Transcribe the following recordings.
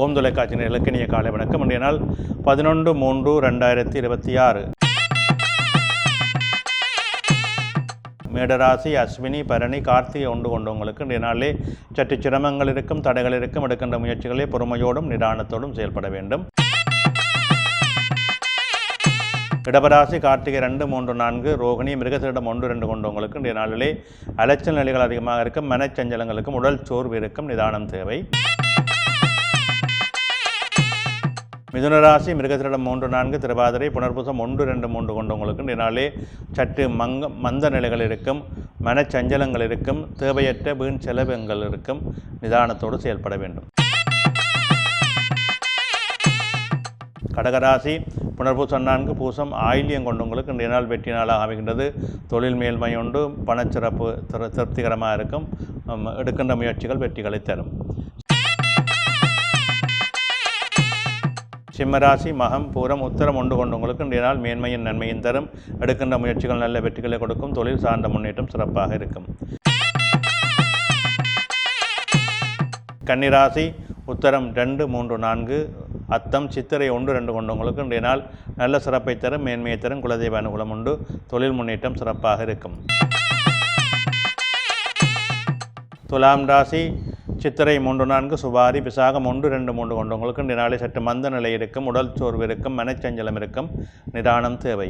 ஓம் தொலைக்காட்சியின் இலக்கிய காலை வணக்கம். இன்றைய நாள் 11/3/2026. மேடராசி, அஸ்வினி, பரணி, கார்த்திகை கொண்டவங்களுக்கு இன்றைய நாளிலே சற்று சிரமங்கள் இருக்கும், தடைகள் இருக்கும். எடுக்கின்ற முயற்சிகளை பொறுமையோடும் நிதானத்தோடும் செயல்பட வேண்டும். இடபராசி, கார்த்திகை 2, 3, 4, ரோகிணி, மிருகசீரிடம் 1, 2 கொண்டவங்களுக்கு இன்றைய நாளிலே அலைச்சல் நிலைகள் அதிகமாக இருக்கும். மனச்சஞ்சலங்களுக்கும் உடல் சோர்வு இருக்கும். நிதானம் தேவை. மிதுனராசி, மிருகசீரிடம் 3, 4, திருவாதிரை, புனர்பூசம் 1, 2, 3 கொண்டவங்களுக்கு இன்றைய நாளே சற்று மந்த நிலைகள் இருக்கும். மனச்சஞ்சலங்கள் இருக்கும். தேவையற்ற வீண் செலவுகள் இருக்கும். நிதானத்தோடு செயல்பட வேண்டும். கடகராசி, புனர்பூசம் 4, பூசம், ஆயில்யம் கொண்டவங்களுக்கு இன்றைய நாள் வெற்றி நாளாக அமைகின்றது. தொழில் மேல்மை உண்டு. பணச்சிறப்பு திருப்திகரமாக இருக்கும். எடுக்கின்ற முயற்சிகள் வெற்றிகளை தரும். சிம்மராசி, மகம், பூரம், உத்தரம் கொண்டவங்களுக்கு இன்றைய நாள் மேன்மையின் நன்மையின் தரும். எடுக்கின்ற முயற்சிகள் நல்ல வெற்றிகளை கொடுக்கும். தொழில் சார்ந்த முன்னேற்றம் சிறப்பாக இருக்கும். கன்னிராசி, உத்தரம் 2, 3, 4, அத்தம், சித்திரை 1, 2 கொண்டவங்களுக்கு இன்றைய நாள் நல்ல சிறப்பை தரும். மேன்மையை தரும். குலதெய்வ அனுகூலம் உண்டு. தொழில் முன்னேற்றம் சிறப்பாக இருக்கும். துலாம் ராசி, சித்திரை 3, 4, சுபாரி, விசாகம் 1, 2, 3 கொண்டவங்களுக்கு இன்றைய நாளை சற்று மந்த நிலை இருக்கும். உடல் சோர்வு இருக்கும். மனச்சஞ்சலம் இருக்கும். நிதானம் தேவை.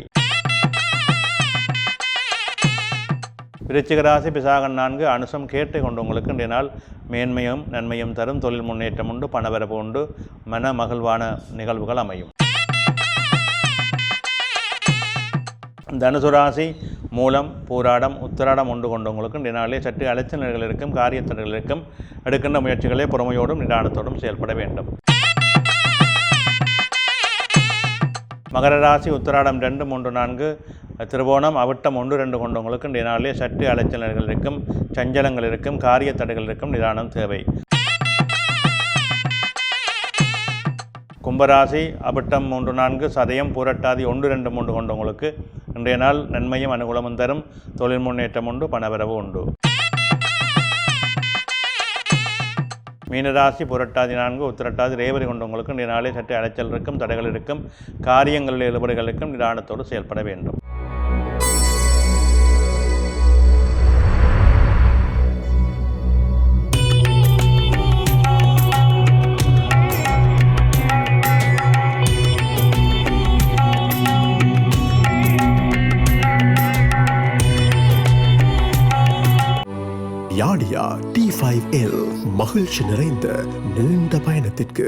விருச்சிக ராசி, விசாகம் 4, அனுசம், கேட்டை கொண்டவங்களுக்கு இன்றைய நாள் மேன்மையும் நன்மையும் தரும். தொழில் முன்னேற்றம் உண்டு. பணவரவு உண்டு. மன மகிழ்வான நிகழ்வுகள் அமையும். தனுசு ராசி, மூலம், பூராடம், உத்திராடம் 1 கொண்டவங்களுக்கு இன்றைய நாளிலே சற்று அலைச்சல் நிலைகள் இருக்கும். காரியத்தடைகள் இருக்கும். எடுக்கின்ற முயற்சிகளை பொறுமையோடும் நிதானத்தோடும் செயல்பட வேண்டும். மகர ராசி, உத்திராடம் 2, 3, 4, திருவோணம், அவிட்டம் 1, 2 கொண்டவங்களுக்கு இன்றைய நாளிலே சற்று அலைச்சல் நிலைகள் இருக்கும். சஞ்சலங்கள் இருக்கும். காரியத்தடைகள் இருக்கும். நிதானம் தேவை. கும்பராசி, அவிட்டம் 3, 4, சதயம், பூரட்டாதி 1, 2, 3 கொண்டவங்களுக்கு இன்றைய நாள் நன்மையும் அனுகூலமும் தரும். தொழில் முன்னேற்றம் உண்டு. பணவரவு உண்டு. மீனராசி, புரட்டாதி 4, உத்திரட்டாதி, ரேவதி கொண்டவங்களுக்கு இன்றைய நாளே சற்று அலைச்சல் இருக்கும். தடைகள் இருக்கும். காரியங்களில் ஈடுபாடுகளுக்கும் நிதானத்தோடு செயல்பட வேண்டும். யாடியா T5L மகிழ்ச்சி நிறைந்த நீண்ட பயணத்திற்கு